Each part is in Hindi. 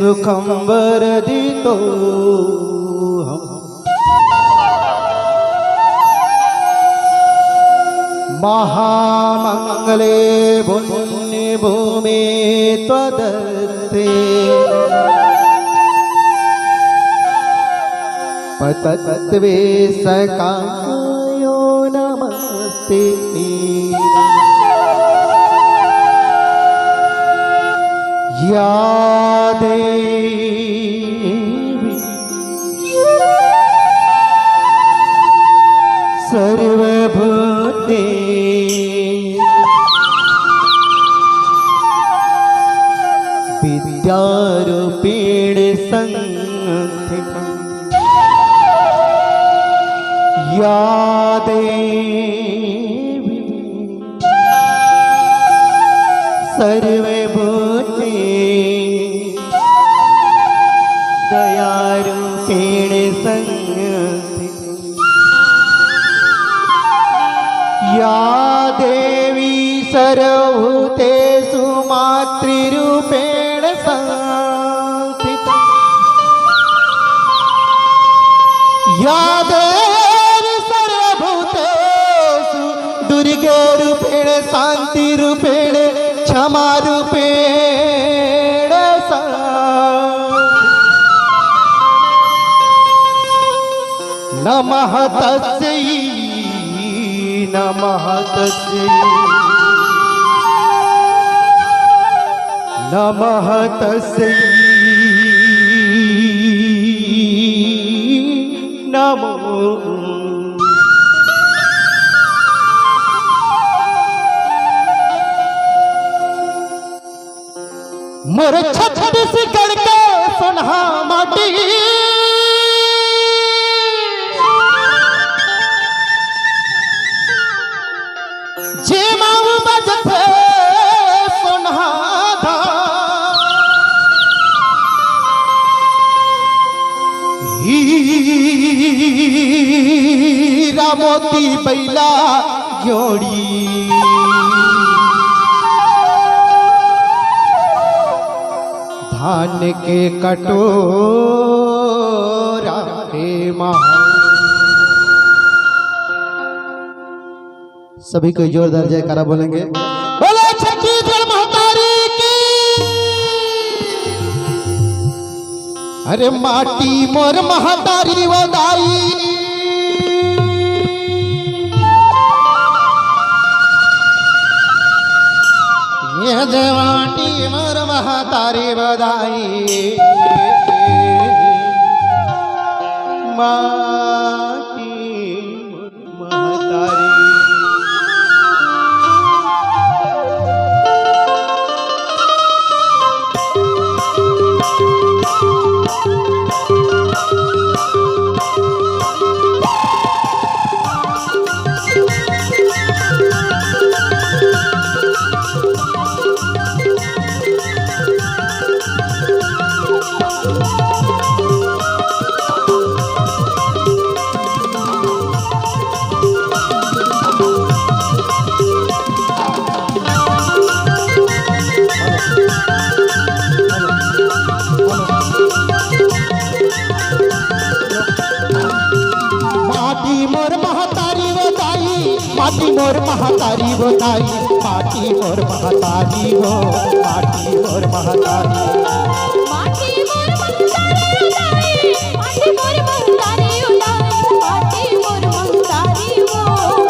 सुखम वर्धितो महामंगले पुण्य भूमि त्वदत्ते पतत्वे सकायो नमस्ते या देवी सर्वभूते विद्यारूपेण संस्थिता या देवी सर्वभूते दयारूपेण संस्थिता या देवी सर्वभूतेषु मातृरूपेण संस्थिता या देवी सर्वभूतेषु दुर्गारूपेण शान्तिरूपेण क्षमारूपेण नमः तस्यै नमः तस्यै नमः तस्यै नमो मोर छत्तीसगढ़ के सोनहा माटी जे माऊ बजते सोनहा हीरा मोती बैला जोड़ी धान के कटोरा हे महा सभी को जोरदार जयकारा बोलेंगे। बोलो छत्तीसगढ़ महतारी की। अरे माटी मोर महतारी वदाई ये जे माटी मोर महतारी वदाई माटी मोर महतारी माटी मोर महतारी बताई माटी मोर महतारी हो माटी मोर महतारी माटी मोर महतारी माटी मोर महतारी माटी मोर महतारी हो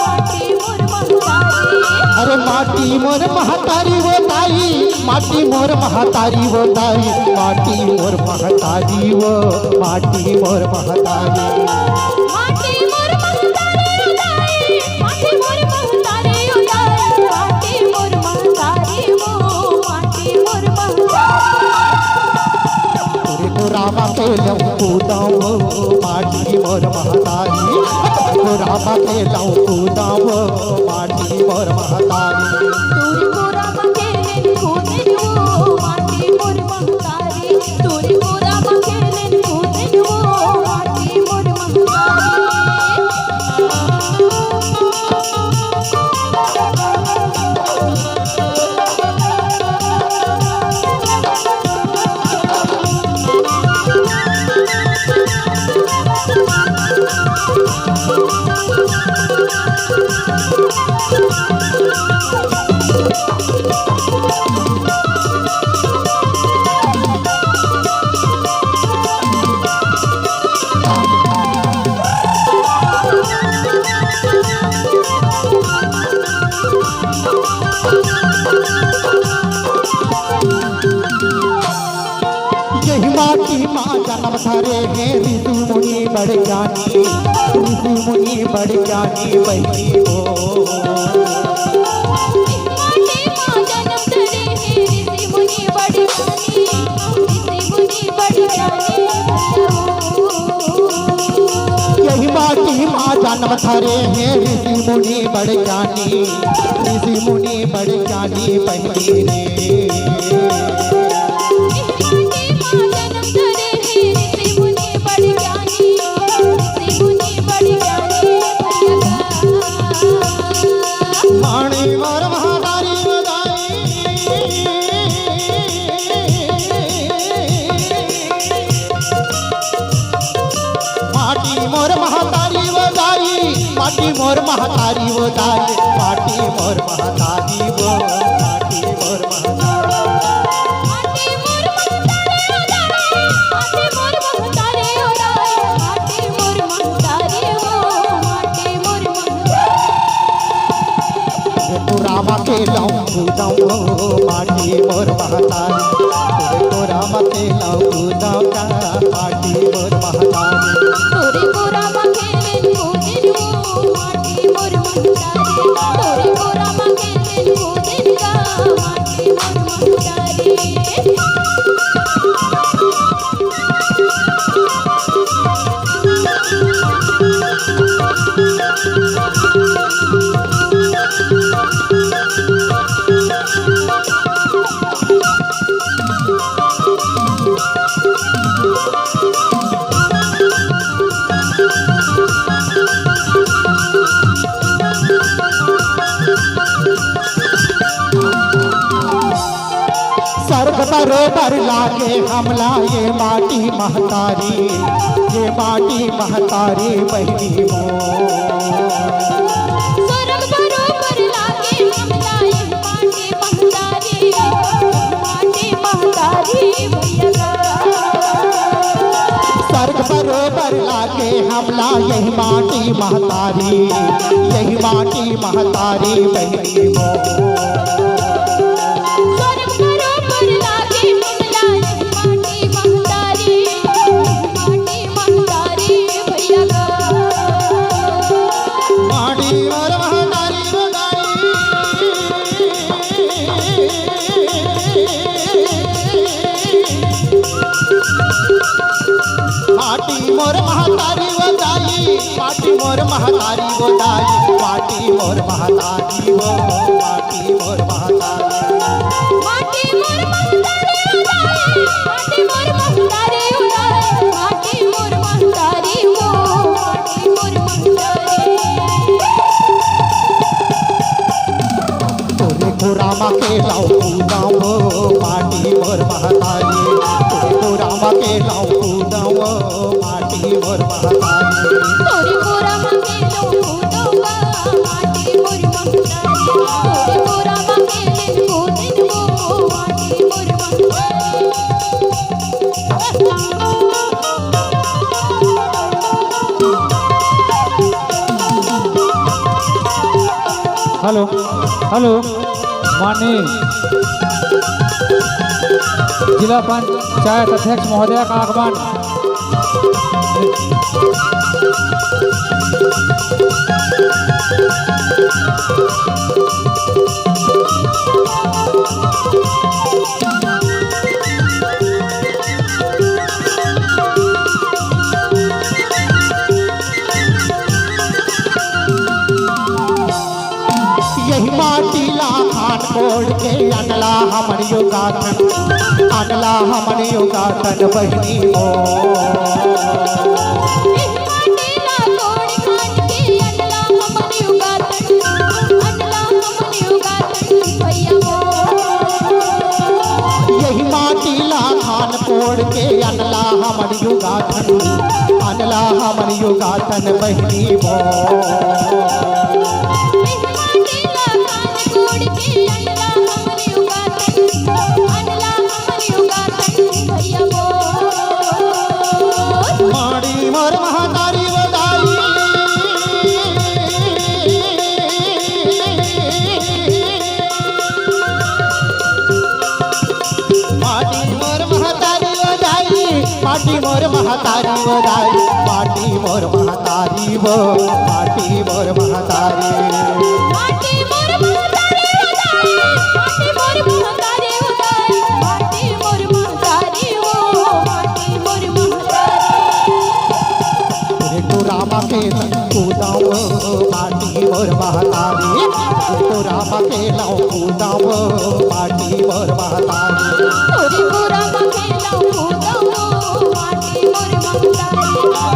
माटी मोर महतारी अरे माटी मोर महतारी बताई माटी मोर महतारी बताई माटी मोर महतारी हो माटी मोर महतारी रामा के लंकू दाव माटी मोर महतारी रामा के लंकू दाव माटी मोर महतारी रामा के लंकू दाव माटी मोर महतारी रामा के लंकू दाव माटी मोर महतारी जन्म थारे हैं ऋषि मुनि बड़े ज्ञानी, ऋषि मुनि बड़े ज्ञानी बहनी हो। माटी माँ जन्म धरे हैं ऋषि मुनि बड़े ज्ञानी, ऋषि मुनि बड़े ज्ञानी यही माटी माँ जन्म थारे हैं ऋषि मुनि बड़े ज्ञानी, ऋषि मुनि बड़े ज्ञानी बहनी रे। माटी मोर महातारी बधाई, माटी मोर महातारी बधाई, माटी मोर महातारी बधाई, माटी मोर महातारी वो, माटी मोर रामा के लाऊं दाऊं माटी मोर महातारी, तो रामा के लाऊं दाऊं का माटी मोर महातारी। तोरे गोरा मखेले गोदिन वो माटी मोर महतारी, तोरे गोरा मखेले गोदिन का माटी मोर महतारी। स्वर्ग बरोबर लागे हमला ये माटी महतारी, ये माटी महतारी बहनी मो। स्वर्ग बरोबर लागे हमला ये माटी महतारी, माटी महतारी भैया। स्वर्ग बरोबर लागे हमला यही माटी महतारी, यही माटी महतारी बहनी मो। माटी मोर महातारी बधाई, माटी मोर महातारी बधाई, माटी मोर महातारी वो, माटी मोर महातारी। माटी मोर महतारी उदाई, माटी मोर महतारी उदाई, माटी मोर महतारी वो, माटी मोर महतारी। तोरे को रामा के लाऊं दाऊं माटी मोर महातारी, तोरे को रामा के लाऊं दाऊं माटी मोर महातारी। तोरे गोरा मखेले गोदवा माटी मोर महतारी, तोरे गोरा मखेले गोदिन वो माटी मोर महतारी। हेलो हेलो माननीय जिला पंचायत अध्यक्ष महोदय का आगमन। यही माटी ला खान कोड़ के अनला हमन योगाथन, अनला हमन योगाथन बहनी हो। यही माटी ला खान कोड़ के अनला हमन योगाथन, अनला हमन योगाथन बहनी हो। माटी मोर महातारी बधाई, माटी मोर महातारी बधाई, माटी मोर महतारी वो दाई माटी मोर महतारी वो माटी मोर महतारी माटी मोर महतारी उदाई माटी मोर महतारी उदाई माटी मोर महतारी ओ माटी मोर महतारी तेरे को रामा के कूदाओ माटी मोर महतारी तेरे को रामा के कूदाओ माटी मोर महतारी तोरी पूरा मखेला कूदाओ माटी मोर महतारी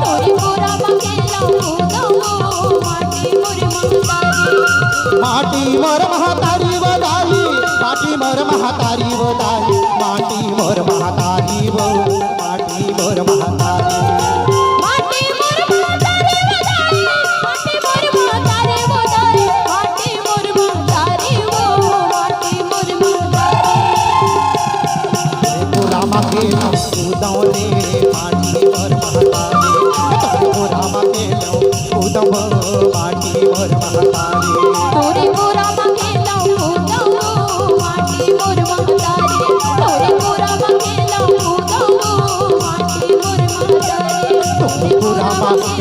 तोरी पूरा मखेला कूदाओ माटी मोर महतारी माटी मोर महतारी वो दाई माटी मोर महतारी वो दाई माटी मोर महतारी वो माटी मोर महतारी माटी मोर महतारी उदाई माटी मोर महतारी उदाई माटी मोर महतारी ओ माटी मोर महतारी तेरे को रामा के कूदाओ रे माटी मोर महतारी तेरे को रामा के कूदाओ माटी मोर महतारी तोरी पूरा मखेला कूदाओ माटी मोर महतारी तोरी पूरा मखेला कूदाओ माटी मोर महतारी तेरे को रामा के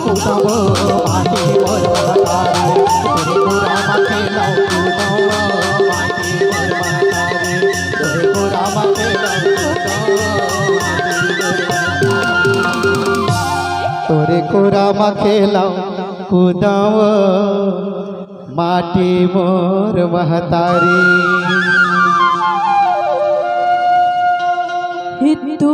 कूदाओ माटी मोर महतारी तेरे को रामा के कूदाओ माटी मोर महतारी तेरे को रामा के तोरे को रामा खेलाओ कूदाओ माटी मोर महतारी हितू